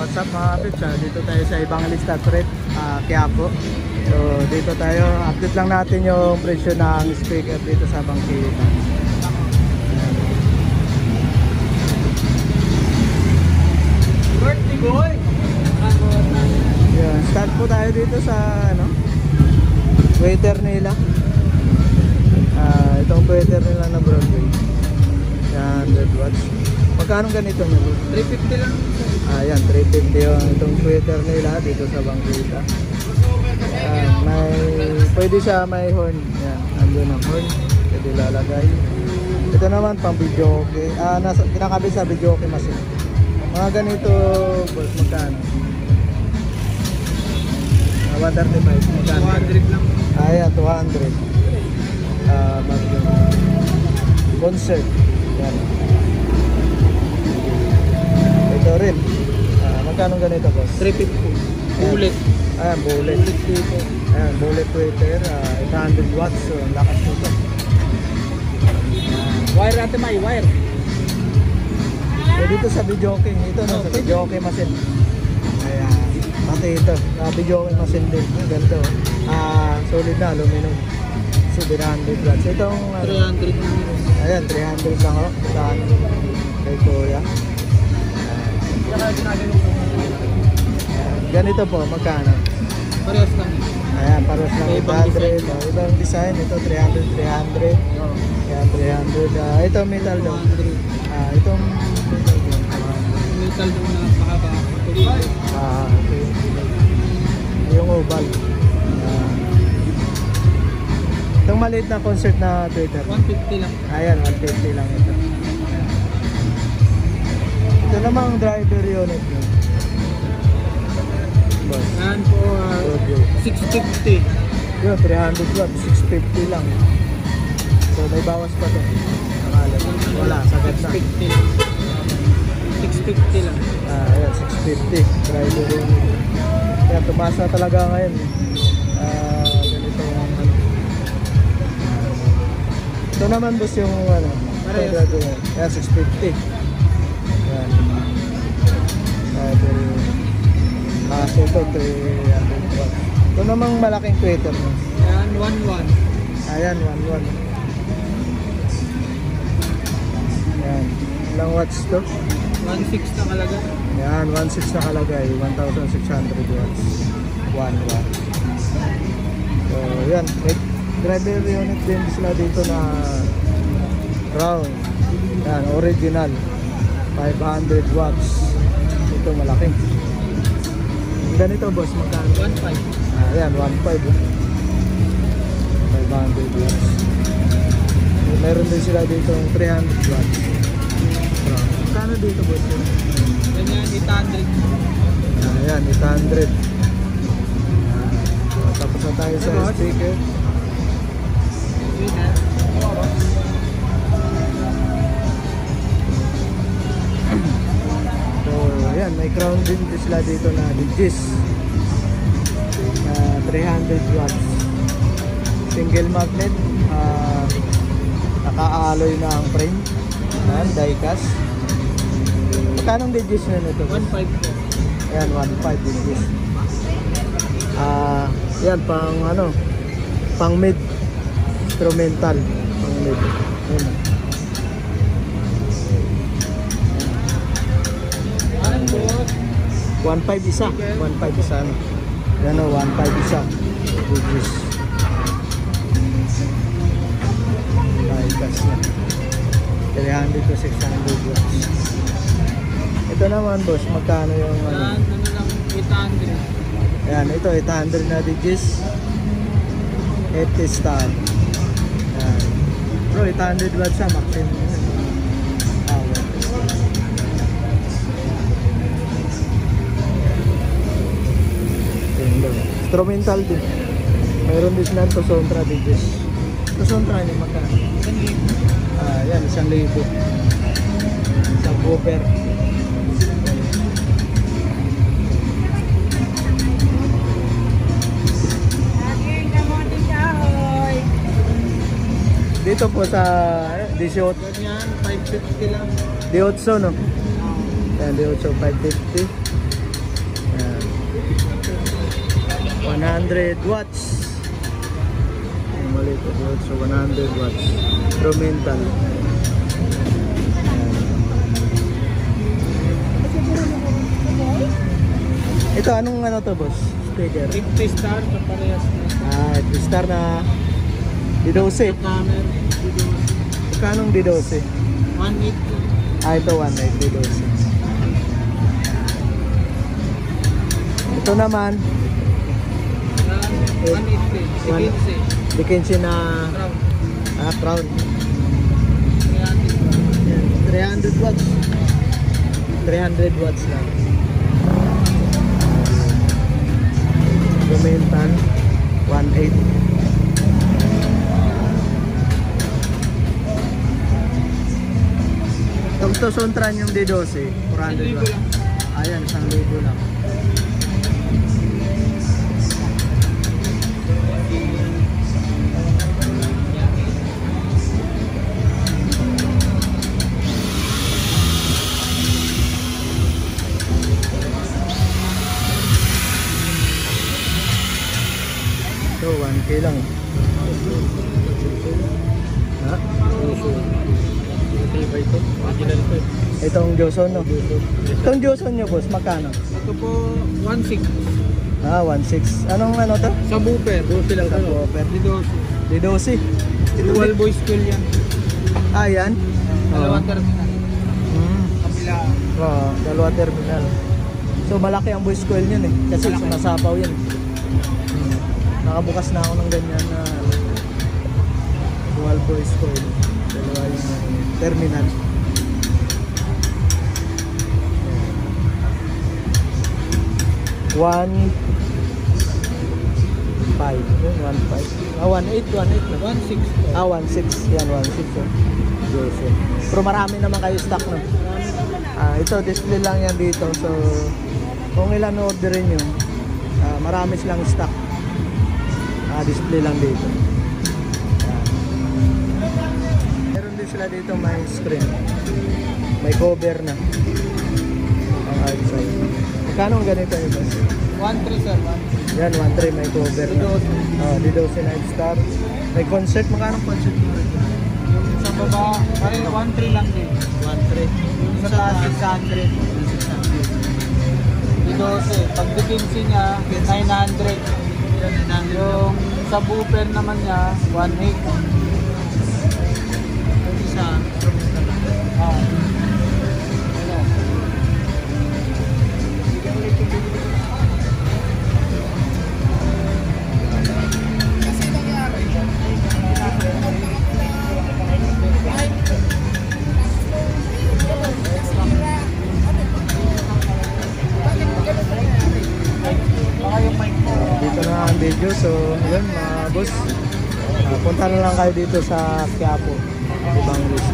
What's up mga kapits? Dito tayo sa Evangelista Street, Quiapo. So dito tayo, update lang natin yung presyo ng speaker dito sa Bangkita. Birthday boy! Yan, start po tayo dito sa ano, waiter nila. Itong waiter nila na Broadway. Yan, 100 watts. Magkano ganito nyo? 350 lang. Ayan, 350 yung itong Twitter nila dito sa Bangkita. Pwede siya may horn. Yan, andun ang horn. Pwede lalagay. Ito naman pang video okay. Kinakabit sa video okay machine. Mga ganito, boss, magkano? 135. Magkano? 200 lang. Ayan, 200. Concert. Yan. Ito rin. Magkano ganito, boss? 350. Bullet. Ayan, bullet. Dito. Ayan, bullet tweeter. 800 watts. So, lakas nito. Wire ate may, wire. Dito sa video okay. Ito no, sa video okay machine. Ayan. Pati ito. Video okay machine din. Ganito. Solid na, aluminum. 700 watts. Itong 300 lang. ayan, 300 lang, saan kay Kuya. Ganito po, magkano? Parehas lang. Ayan, paros lang, May ibang 800. Ibang design, ito 300, 300. Ayan, 300. Ito metal daw. 200. Itong metal daw. Metal doon na pakaba. Okay. Yung oval. Itong maliit na concert na Twitter. 150 lang. Ayan, 150 lang ito. Ito namang driver unit nyo. Boss. Yan po, Audio. 650. Yun, 300 watts, 650 lang. So may bawas pa to. Nakala. Wala, sagad na. 650 lang. 650 lang. Ayan, 650. Driver unit. Kaya tumaas na talaga ngayon. Ganito yung ano. Ito naman boss yung ano. Parehas. Ayan, 650. Ayan. Driver unit. Kaso ito, 300 watts. Ito namang malaking Twitter mo. Yan, 1-1. Ayan, 1-1. Ayan. Ilang watts to? 1.6 na kalaga. Ayan, 1.6 na kalagay. 1,600 watts. 1 watt. So, yan. May driver unit din sila dito na round. Ayan, original. 500 watts. Ito malaki. Ganito boss, magkano? 1.5. Ayan, 1.5 500 watts. Meron din sila dito yung 300 watts. Magkano dito boss? Ganyan, 800. Ayan, 800. Tapos na tayo sa speaker. So, ayan, may crown din sila dito na Digis. 300 watts. Single magnet. Naka-alloy na ang frame. Ayan, die-cast. Magkano Digis na nito? 1.5 po. Ayan, 1.5 Digis. Yan, pang ano, pang mid. Instrumental. Pang mid. Ayan. 1.5 isa. 1.5 isa. Ano? Yan o, 1.5 isa. Digis. Die-cast na. 300 to 600 watts. Ito naman boss, magkano yung ano? Yan, ano lang, 800. Ayan, ito 800 na Digis. 80 star. Ayan. Bro, 800 watts siya, maximum. Power. Instrumental din. Mayroon din silang Tosontra Digis. Tosontra niya magkano? 1,000. Ayan, 1,000. Isang cooper. Dito po sa 18, Ganyan, 550 lang. 18 no? Ayan, 18, 550. 100 watts. Yung maliit na diode, so 100 watts. Instrumental. Ito, anong ano to, boss? Speaker. 50 star sa parehas na. Star na D12. Hammer. Kanong D12? 1.8. Ito 1.8 D12. Ito naman 1.8. 15 na Crown. crown. 300. 300 watts. 300 watts lang. Instrumental 1.8. Ito Sontran yung D12, 400 watts. Ayan, 1,000 lang. Ito, 1K lang. Ha? Itong Joson, no? Itong Joson nyo, boss, magkano? Ito po 1.6. 1.6. Anong ano to? Subwoofer. Subwoofer. D12. Dual voice coil yan. Yan? Dalawang terminal. Kabila. Dalawa terminal. So malaki ang voice coil yun eh. Kasi Malaki. sumasapaw yun. Nakabukas na ako ng ganyan na dual voice coil. Dalawa yung terminal. One 5. 1.5. 1.8 na. 1.6. 1.6. Yan, 1.6. Yes. Pero marami naman kayo stock, no? Ito, display lang yan dito. So, kung ilan orderin nyo, marami silang stock. Display lang dito. Meron din sila dito may screen. May cover na. Ang outside. Magkano ang ganito yun, boss? 1.3 sir. Yan, 1.3 may cover na. D12 Night Star. May concert. Magkano concert mo rin? Yung sa baba, parang 1.3 lang din. 1.3. Yung sa taas 600. Yung 12. Pag depensi niya, 900. Yung subwoofer naman niya, 1.8. Yung isa, Dito na ang video. So, yun mga boss. Punta na lang kayo dito sa Quiapo. Ibang list.